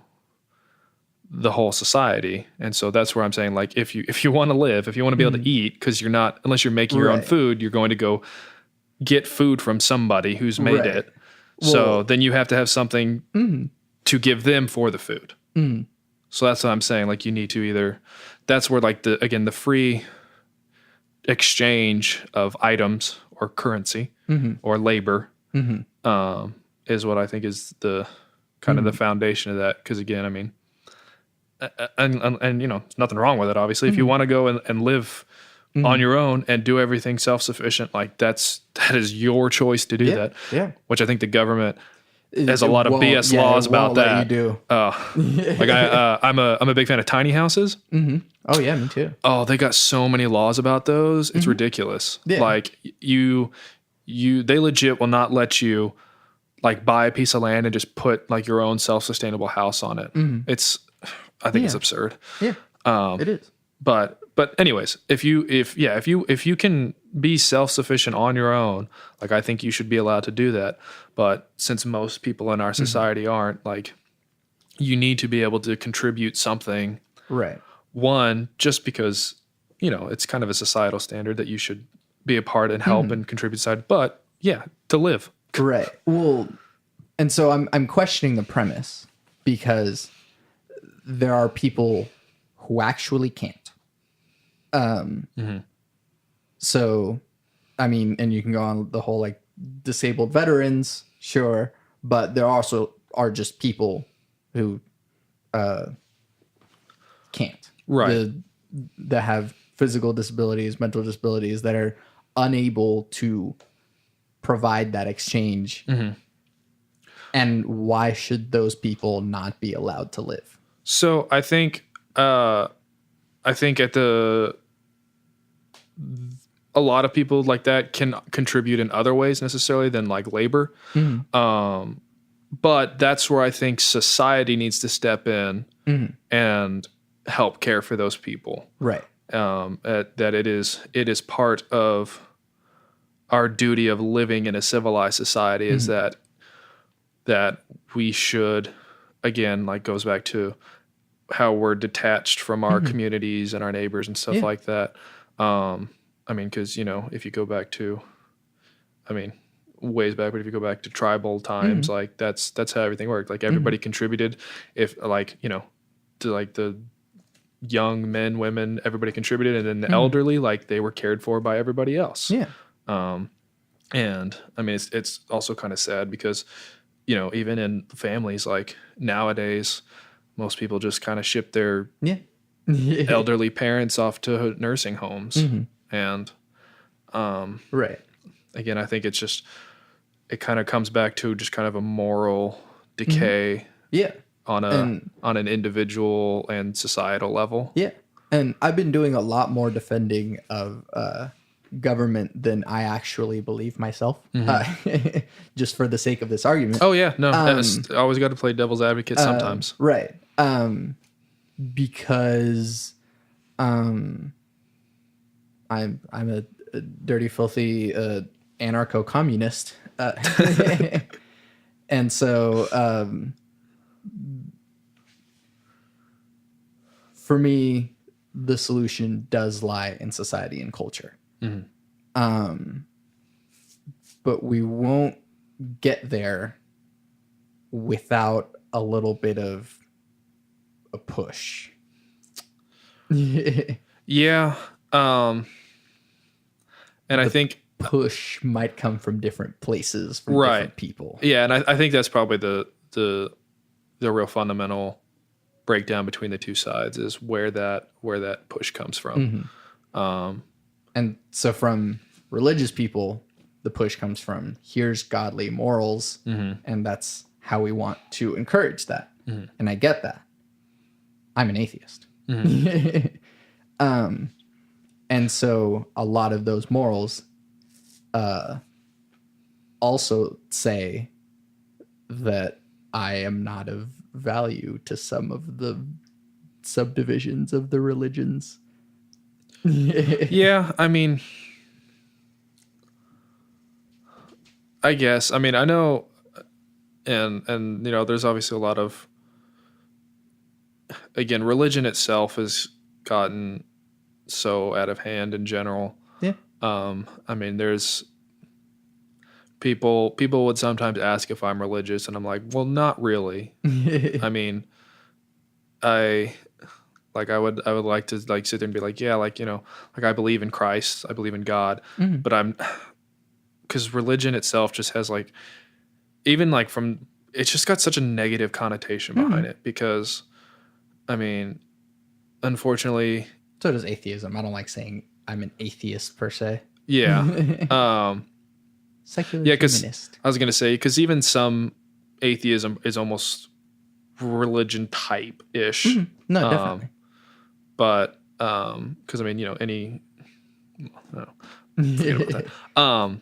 the whole society. And so that's where I'm saying, like, if you want to live, if you want to be able to eat, because unless you're making your own food, you're going to go get food from somebody who's made it. So then you have to have something to give them for the food. So that's what I'm saying. Like, you need to either, that's where, like, the free exchange of items or currency or labor is what I think is the kind of the foundation of that. Because again, I mean, and there's nothing wrong with it. Obviously, if you want to go and live on your own and do everything self-sufficient, like that is your choice to do that. Yeah. Which I think the government has a lot of BS laws about that. You do. Like I'm a big fan of tiny houses. Oh yeah, me too. Oh, they got so many laws about those. It's ridiculous. Yeah. Like they legit will not let you like buy a piece of land and just put like your own self-sustainable house on it. I think it's absurd. Yeah. It is. But anyways, if you can be self-sufficient on your own, like I think you should be allowed to do that. But since most people in our society aren't, like you need to be able to contribute something. Right. One, just because, it's kind of a societal standard that you should be a part and help and contribute side, but yeah, to live. Right. Well, and so I'm questioning the premise because there are people who actually can't. So, I mean, and you can go on the whole like disabled veterans, sure, but there also are just people who can't. Right. That have physical disabilities, mental disabilities, that are unable to provide that exchange. And why should those people not be allowed to live? So I think a lot of people like that can contribute in other ways necessarily than like labor. But that's where I think society needs to step in and help care for those people. Right. That it is part of our duty of living in a civilized society is that we should, again, like goes back to how we're detached from our communities and our neighbors and stuff like that. I mean, because, if you go back to, ways back, but if you go back to tribal times, like that's how everything worked. Like everybody contributed, if like, to like the young men, women, everybody contributed. And then the elderly, like they were cared for by everybody else. Yeah. And I mean, it's also kind of sad because, even in families, like nowadays, most people just kind of ship their elderly parents off to nursing homes. And, right. Again, I think it's just, it kind of comes back to just kind of a moral decay. Yeah. On an individual and societal level. Yeah. And I've been doing a lot more defending of, government than I actually believe myself, just for the sake of this argument. Oh yeah, no, I always got to play devil's advocate sometimes, right? Because I'm a dirty, filthy anarcho-communist, and so for me, the solution does lie in society and culture. But we won't get there without a little bit of a push. Yeah. And I think push might come from different places, from different people. Yeah. And I think that's probably the real fundamental breakdown between the two sides is where that push comes from. And so from religious people, the push comes from here's godly morals, and that's how we want to encourage that. And I get that. I'm an atheist. And so a lot of those morals also say that I am not of value to some of the subdivisions of the religions. Yeah, I mean, I guess. I mean, I know, and you know, there's obviously a lot of, again, religion itself has gotten so out of hand in general. Yeah. I mean, there's people would sometimes ask if I'm religious, and I'm like, well, not really. I mean, I would like to like sit there and be like, yeah, like, you know, like I believe in Christ, I believe in God, but because religion itself just has like, even like it's just got such a negative connotation behind it, because I mean, unfortunately, so does atheism. I don't like saying I'm an atheist per se. Yeah. Secular because humanist. I was going to say, because even some atheism is almost religion type ish. No, definitely. But, because I mean, you know, no, forget about that.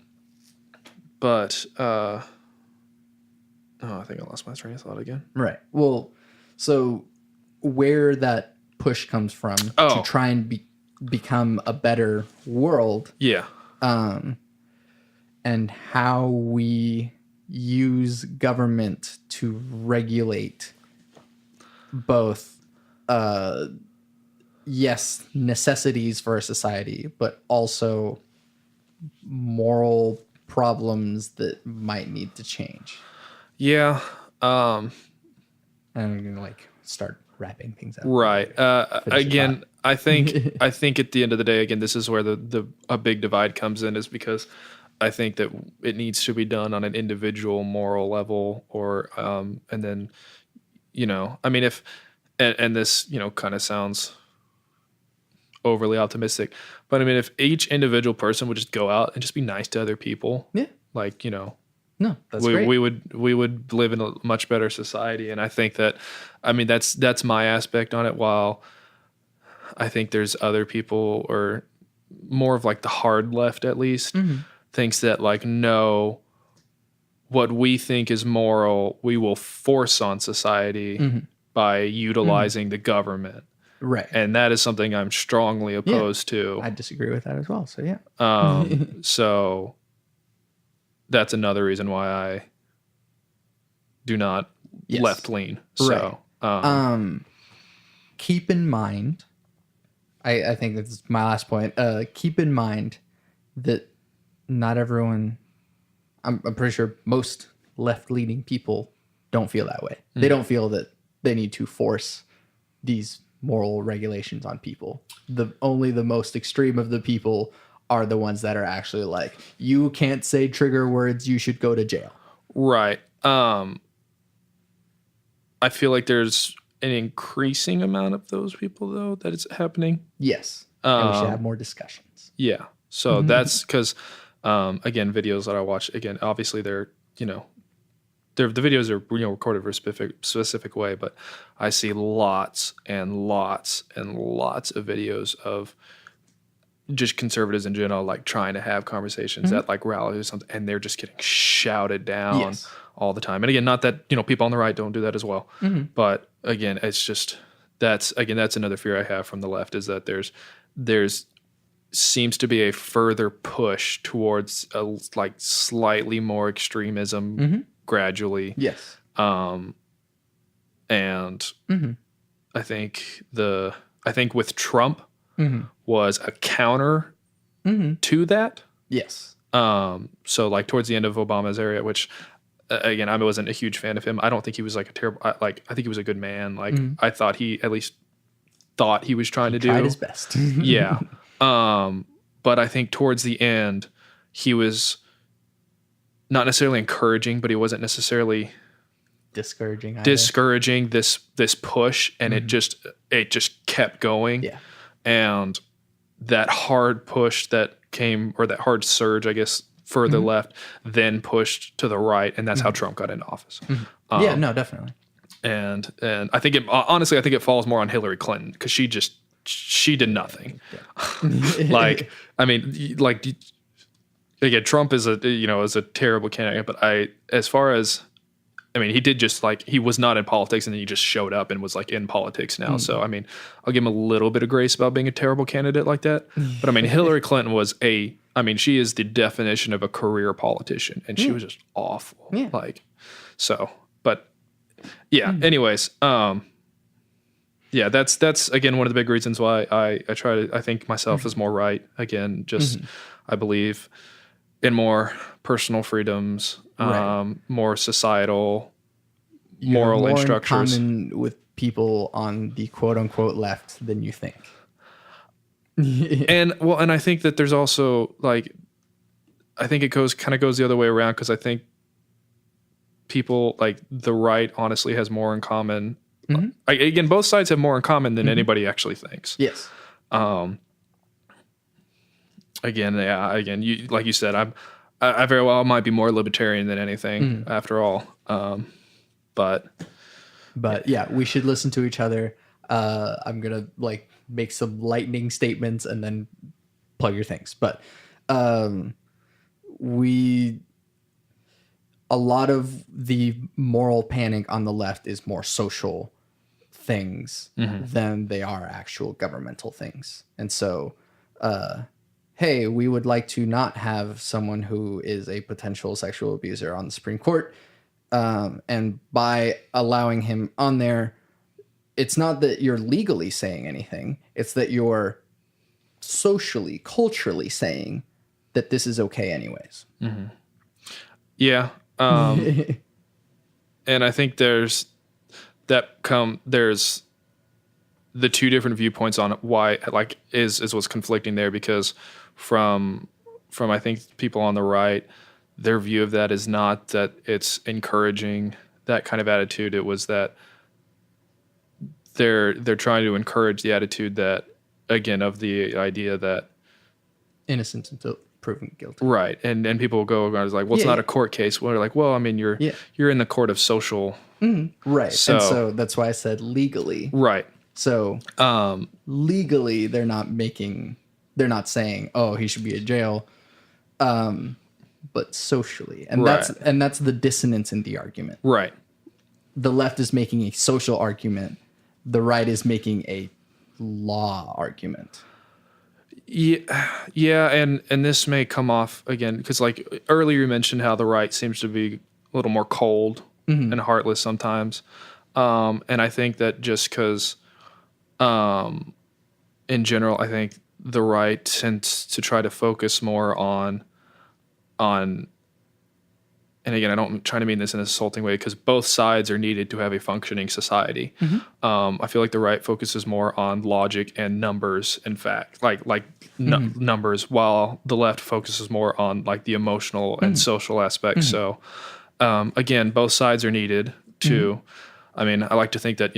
But, I think I lost my train of thought again. Right. Well, so where that push comes from to try and become a better world. Yeah. And how we use government to regulate both, yes, necessities for a society, but also moral problems that might need to change. Yeah. And I'm going to like start wrapping things up. Right. Again, I think at the end of the day, again, this is where a big divide comes in, is because I think that it needs to be done on an individual moral level, or and then, you know, I mean, if and this, you know, kind of sounds overly optimistic, but I mean, if each individual person would just go out and just be nice to other people, yeah, like, you know, no, that's great. great. We would live in a much better society, and I think that, I mean, that's my aspect on it. While I think there's other people, or more of like the hard left at least, thinks that like, no, what we think is moral, we will force on society by utilizing the government. Right. And that is something I'm strongly opposed to. I disagree with that as well. So yeah. So that's another reason why I do not left lean. So keep in mind, I think that's my last point. Keep in mind that not everyone, I'm pretty sure most left-leaning people don't feel that way. They don't feel that they need to force these moral regulations on people. Only the most extreme of the people are the ones that are actually like, you can't say trigger words, you should go to jail. Right. I feel like there's an increasing amount of those people, though, that it's happening. Yes. And we should have more discussions. Yeah. So that's because, again, videos that I watch, again, obviously they're, you know, the videos are, you know, recorded for a specific way, but I see lots and lots and lots of videos of just conservatives in general, like trying to have conversations at like rallies or something, and they're just getting shouted down all the time. And again, not that, you know, people on the right don't do that as well, but again, it's just, that's another fear I have from the left, is that there's seems to be a further push towards a like slightly more extremism gradually. Yes. And I think with Trump was a counter to that. Yes. So like towards the end of Obama's era, which again, I wasn't a huge fan of him. I don't think he was like a terrible, I think he was a good man. Like I thought he at least thought he was trying to do his best. Yeah. But I think towards the end, he was not necessarily encouraging, but he wasn't necessarily discouraging either. discouraging this push, and it just kept going. Yeah. And that hard push that came, or that hard surge, I guess, further left, then pushed to the right, and that's how Trump got into office. Yeah, no, definitely. And I think honestly, I think it falls more on Hillary Clinton, because she did nothing. Yeah. Like, I mean, like, again, Trump is a terrible candidate, but he did just, like, he was not in politics, and then he just showed up and was, like, in politics now. So, I mean, I'll give him a little bit of grace about being a terrible candidate like that. But I mean, Hillary Clinton she is the definition of a career politician, and she was just awful. Yeah. Like, so, but yeah, anyways, yeah, that's again, one of the big reasons why I think myself as more right. Again, just, I believe in more personal freedoms, more societal, moral more structures. in common with people on the quote unquote left than you think. And I think that there's also, like, I think it goes the other way around, because I think people, like, the right honestly has more in common. Again, both sides have more in common than anybody actually thinks. Yes. Again, you, like you said, I very well might be more libertarian than anything after all. But yeah, we should listen to each other. I'm gonna, like, make some lightning statements and then plug your things. But a lot of the moral panic on the left is more social things than they are actual governmental things. And so, hey, we would like to not have someone who is a potential sexual abuser on the Supreme Court. And by allowing him on there, it's not that you're legally saying anything. It's that you're socially, culturally saying that this is okay anyways. Yeah. And I think there's the two different viewpoints on why, like, is what's conflicting there, because from I think people on the right, their view of that is not that it's encouraging that kind of attitude. It was that they're trying to encourage the attitude that, again, of the idea that innocent until proven guilty. Right. And people will go around, like, well, it's not a court case. Well, they're like, well, I mean, you're in the court of social. Right. So that's why I said legally. Right. So legally, they're not saying, oh, he should be in jail. But socially, and that's the dissonance in the argument. Right. The left is making a social argument. The right is making a law argument. Yeah, and this may come off again, because, like, earlier you mentioned how the right seems to be a little more cold and heartless sometimes, and I think that just because, in general, I think the right tends to try to focus more on, and again, I don't try to mean this in an insulting way, because both sides are needed to have a functioning society. I feel like the right focuses more on logic and numbers and fact, numbers, while the left focuses more on, like, the emotional and social aspects. So, again, both sides are needed to. I mean, I like to think that,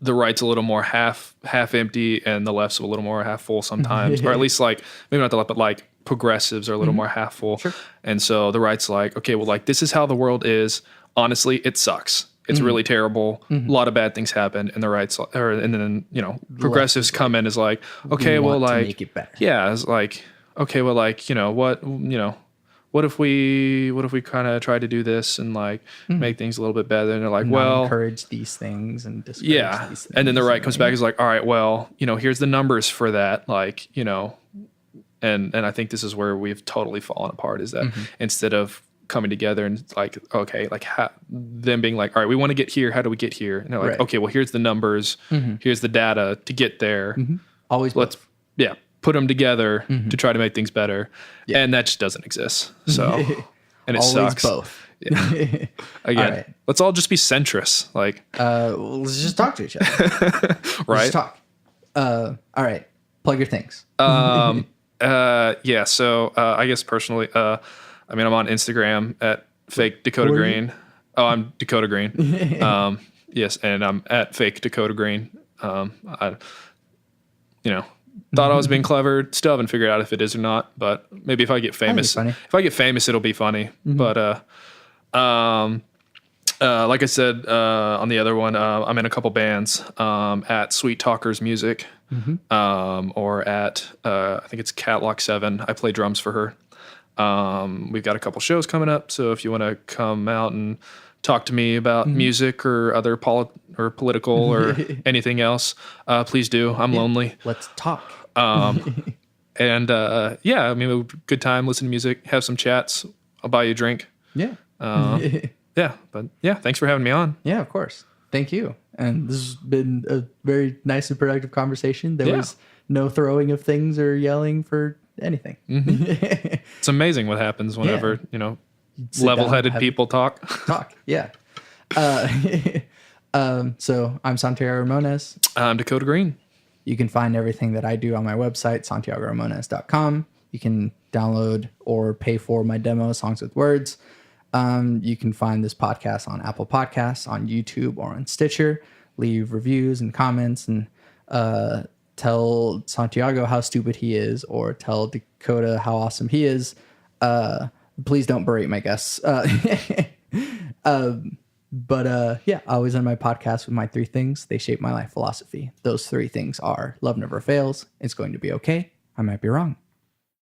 the right's a little more half empty, and the left's a little more half full sometimes, or at least, like, maybe not the left, but, like, progressives are a little more half full. Sure. And so the right's like, okay, well, like, this is how the world is. Honestly, it sucks. It's really terrible. A lot of bad things happen. And the right's, and then, progressives come in as like, okay, well, like, make it better. Yeah, it's like, okay, well, like, what if we kind of try to do this and, like, make things a little bit better? And they're like, well, encourage these things and discourage these things. And then the right comes back and is like, all right, well, here's the numbers for that. Like, and I think this is where we've totally fallen apart, is that instead of coming together and, like, okay, like, them being like, all right, we want to get here. How do we get here? And they're like, okay, well, here's the numbers. Here's the data to get there. Always put them together to try to make things better. Yeah. And that just doesn't exist. So, and it always sucks. Both. Yeah. Again, let's all just be centrists. Like, let's just talk to each other. Right. Let's talk. All right. Plug your things. Yeah. So, I guess personally, I'm on Instagram at fake Dakota Who are Green. Oh, I'm Dakota Green. Yes, and I'm at fake Dakota Green. I, thought I was being clever. Still haven't figured out if it is or not. But maybe if I get famous, it'll be funny. But like I said on the other one, I'm in a couple bands at Sweet Talkers Music, or at I think it's Catlock 7. I play drums for her. We've got a couple shows coming up, so if you want to come out and talk to me about music or other political or anything else, please do. I'm lonely. Let's talk. And yeah, I mean, a good time, listen to music, have some chats. I'll buy you a drink. Yeah. Yeah, but yeah, thanks for having me on. Yeah, of course. Thank you. And this has been a very nice and productive conversation. There was no throwing of things or yelling for anything. It's amazing what happens whenever, level-headed people talk. Yeah. So I'm Santiago Ramones. I'm Dakota Green. You can find everything that I do on my website, santiagoramones.com. You can download or pay for my demo, Songs with Words. You can find this podcast on Apple Podcasts, on YouTube, or on Stitcher. Leave reviews and comments, and tell Santiago how stupid he is, or tell Dakota how awesome he is. Please don't berate my guests. But yeah, I always end my podcast with my 3 things. They shape my life philosophy. Those 3 things are: love never fails, it's going to be okay, I might be wrong.